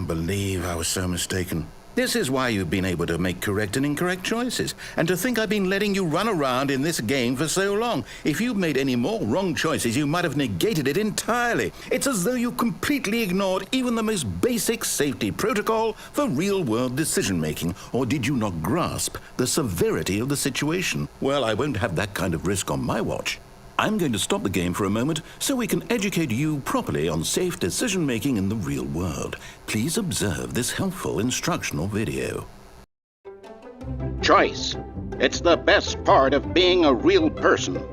can't believe I was so mistaken. This is why you've been able to make correct and incorrect choices. And to think I've been letting you run around in this game for so long. If you'd made any more wrong choices, you might have negated it entirely. It's as though you completely ignored even the most basic safety protocol for real-world decision-making. Or did you not grasp the severity of the situation? Well, I won't have that kind of risk on my watch. I'm going to stop the game for a moment so we can educate you properly on safe decision-making in the real world. Please observe this helpful instructional video. Choice. It's the best part of being a real person,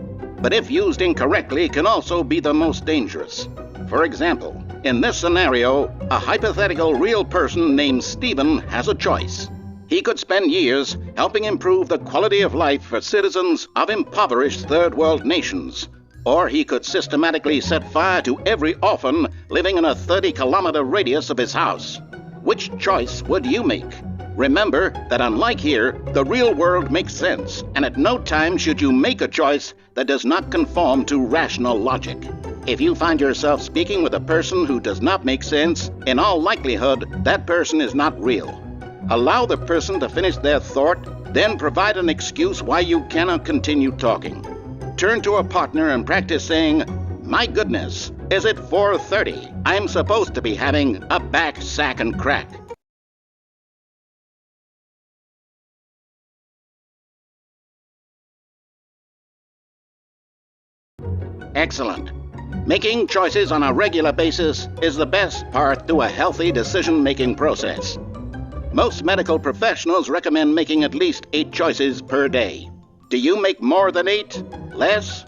but if used incorrectly can also be the most dangerous. For example, in this scenario, a hypothetical real person named Stephen has a choice. He could spend years helping improve the quality of life for citizens of impoverished third world nations. Or he could systematically set fire to every orphan living in a 30-kilometer radius of his house. Which choice would you make? Remember that unlike here, the real world makes sense, and at no time should you make a choice that does not conform to rational logic. If you find yourself speaking with a person who does not make sense, in all likelihood, that person is not real. Allow the person to finish their thought, then provide an excuse why you cannot continue talking. Turn to a partner and practice saying, "My goodness, is it 4:30? I'm supposed to be having a back, sack, and crack." Excellent. Making choices on a regular basis is the best part to a healthy decision-making process. Most medical professionals recommend making at least 8 choices per day. Do you make more than 8? Less?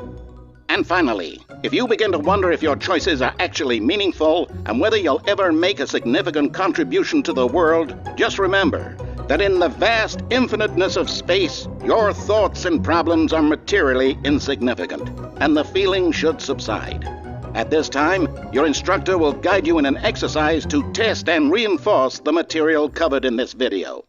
And finally, if you begin to wonder if your choices are actually meaningful and whether you'll ever make a significant contribution to the world, just remember that in the vast infiniteness of space, your thoughts and problems are materially insignificant, and the feeling should subside. At this time, your instructor will guide you in an exercise to test and reinforce the material covered in this video.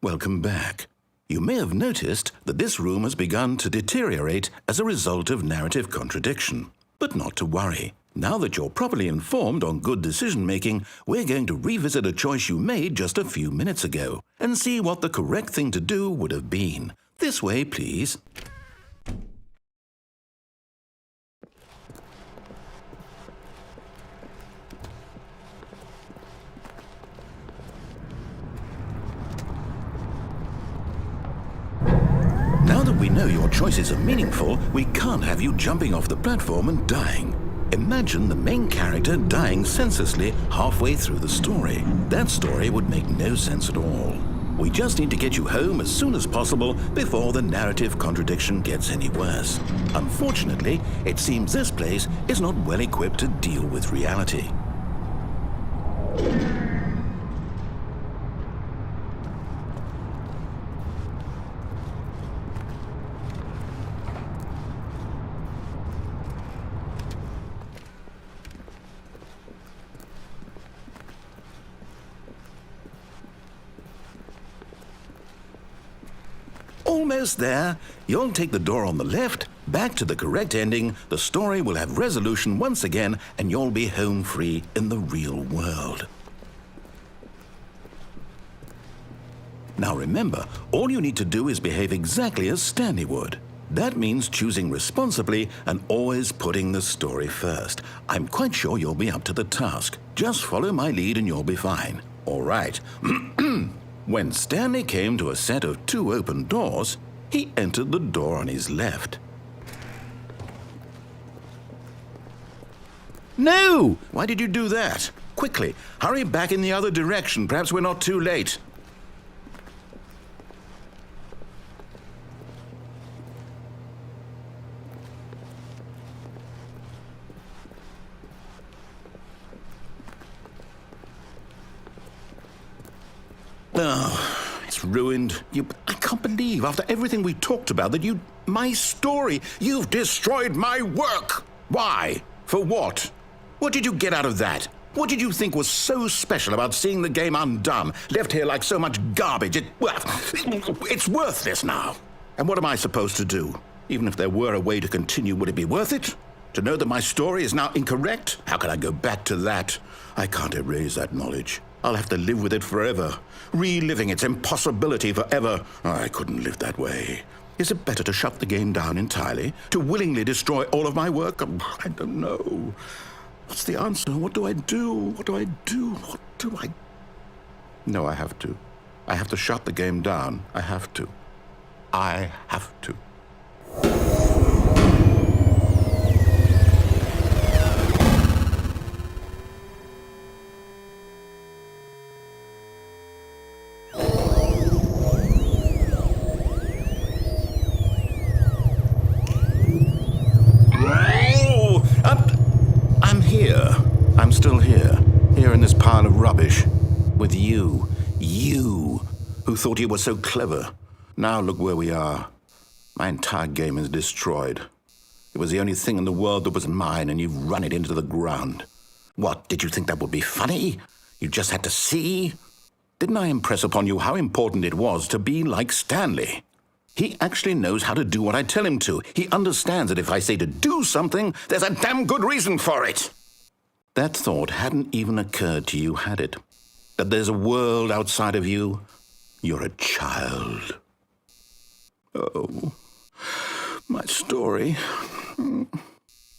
Welcome back. You may have noticed that this room has begun to deteriorate as a result of narrative contradiction. But not to worry. Now that you're properly informed on good decision-making, we're going to revisit a choice you made just a few minutes ago and see what the correct thing to do would have been. This way, please. Now that we know your choices are meaningful, we can't have you jumping off the platform and dying. Imagine the main character dying senselessly halfway through the story. That story would make no sense at all. We just need to get you home as soon as possible before the narrative contradiction gets any worse. Unfortunately, it seems this place is not well equipped to deal with reality. Almost there. You'll take the door on the left, back to the correct ending, the story will have resolution once again, and you'll be home free in the real world. Now remember, all you need to do is behave exactly as Stanley would. That means choosing responsibly and always putting the story first. I'm quite sure you'll be up to the task. Just follow my lead and you'll be fine. All right. When Stanley came to a set of 2 open doors, he entered the door on his left. No! Why did you do that? Quickly, hurry back in the other direction. Perhaps we're not too late. Oh, it's ruined. I can't believe, after everything we talked about, that my story, you've destroyed my work. Why? For what? What did you get out of that? What did you think was so special about seeing the game undone, left here like so much garbage? It's worthless now. And what am I supposed to do? Even if there were a way to continue, would it be worth it? To know that my story is now incorrect? How can I go back to that? I can't erase that knowledge. I'll have to live with it forever, reliving its impossibility forever. I couldn't live that way. Is it better to shut the game down entirely? To willingly destroy all of my work? I don't know. What's the answer? What do I do? What do I do? What do I... No, I have to. I have to shut the game down. I have to. I have to. I'm here. I'm still here. Here in this pile of rubbish. With you. You, who thought you were so clever. Now look where we are. My entire game is destroyed. It was the only thing in the world that was mine, and you've run it into the ground. What, did you think that would be funny? You just had to see? Didn't I impress upon you how important it was to be like Stanley? He actually knows how to do what I tell him to. He understands that if I say to do something, there's a damn good reason for it. That thought hadn't even occurred to you, had it? That there's a world outside of you? You're a child. Oh, my story.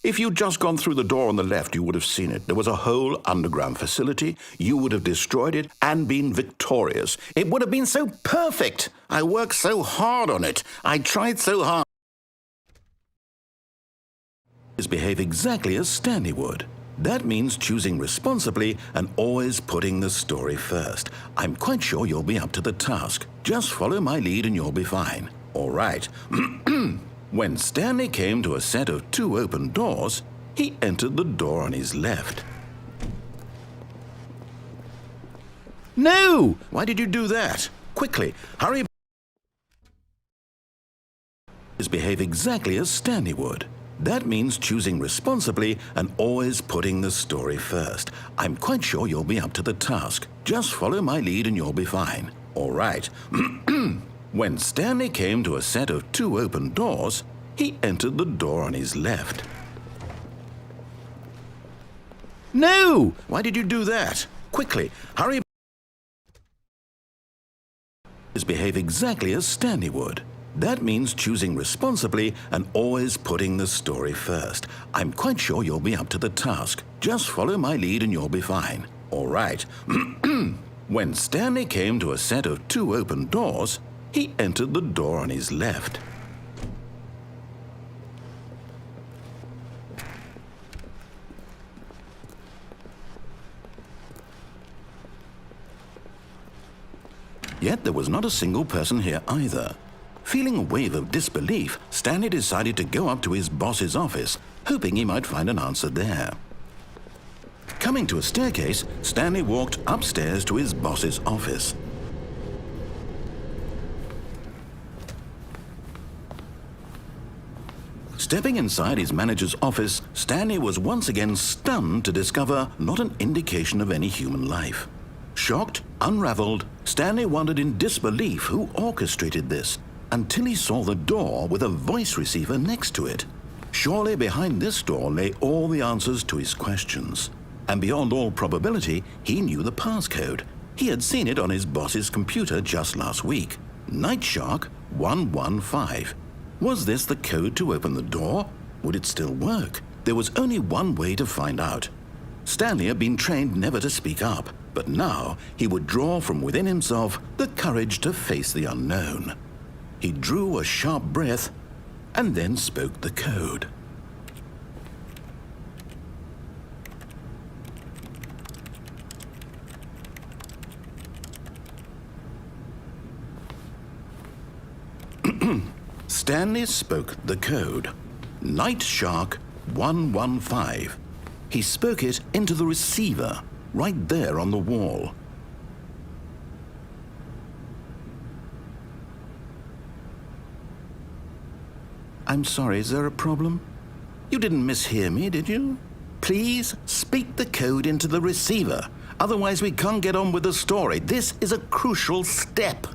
If you'd just gone through the door on the left, you would have seen it. There was a whole underground facility. You would have destroyed it and been victorious. It would have been so perfect. I worked so hard on it. I tried so hard. Behave exactly as Stanley would. That means choosing responsibly and always putting the story first. I'm quite sure you'll be up to the task. Just follow my lead and you'll be fine. All right. When Stanley came to a set of 2 open doors, he entered the door on his left. No! Why did you do that? Quickly, hurry. Behave exactly as Stanley would. That means choosing responsibly and always putting the story first. I'm quite sure you'll be up to the task. Just follow my lead and you'll be fine. All right. When Stanley came to a set of 2 open doors, he entered the door on his left. No! Why did you do that? Quickly, hurry. Behave exactly as Stanley would. That means choosing responsibly and always putting the story first. I'm quite sure you'll be up to the task. Just follow my lead and you'll be fine. All right. When Stanley came to a set of 2 open doors, he entered the door on his left. Yet there was not a single person here either. Feeling a wave of disbelief, Stanley decided to go up to his boss's office, hoping he might find an answer there. Coming to a staircase, Stanley walked upstairs to his boss's office. Stepping inside his manager's office, Stanley was once again stunned to discover not an indication of any human life. Shocked, unraveled, Stanley wondered in disbelief who orchestrated this, until he saw the door with a voice receiver next to it. Surely behind this door lay all the answers to his questions. And beyond all probability, he knew the passcode. He had seen it on his boss's computer just last week. Night Shark 115. Was this the code to open the door? Would it still work? There was only one way to find out. Stanley had been trained never to speak up, but now he would draw from within himself the courage to face the unknown. He drew a sharp breath and then spoke the code. Stanley spoke the code. Night Shark 115. He spoke it into the receiver, right there on the wall. I'm sorry, is there a problem? You didn't mishear me, did you? Please speak the code into the receiver. Otherwise, we can't get on with the story. This is a crucial step.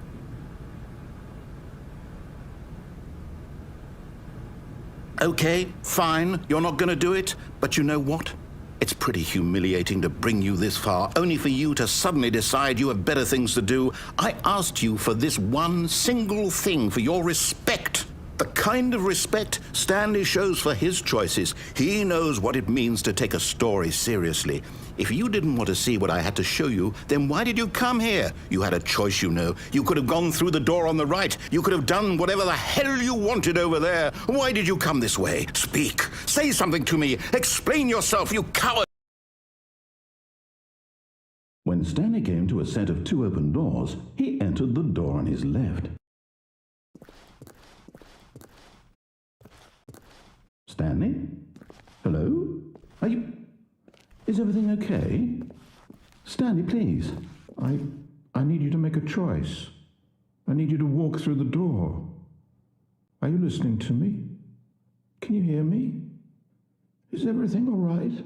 Okay, fine, you're not going to do it, but you know what? It's pretty humiliating to bring you this far, only for you to suddenly decide you have better things to do. I asked you for this one single thing, for your respect. The kind of respect Stanley shows for his choices. He knows what it means to take a story seriously. If you didn't want to see what I had to show you, then why did you come here? You had a choice, you know. You could have gone through the door on the right. You could have done whatever the hell you wanted over there. Why did you come this way? Speak. Say something to me. Explain yourself, you coward. When Stanley came to a set of 2 open doors, he entered the door on his left. Stanley? Hello? Are you... Is everything okay? Stanley, please. I need you to make a choice. I need you to walk through the door. Are you listening to me? Can you hear me? Is everything all right?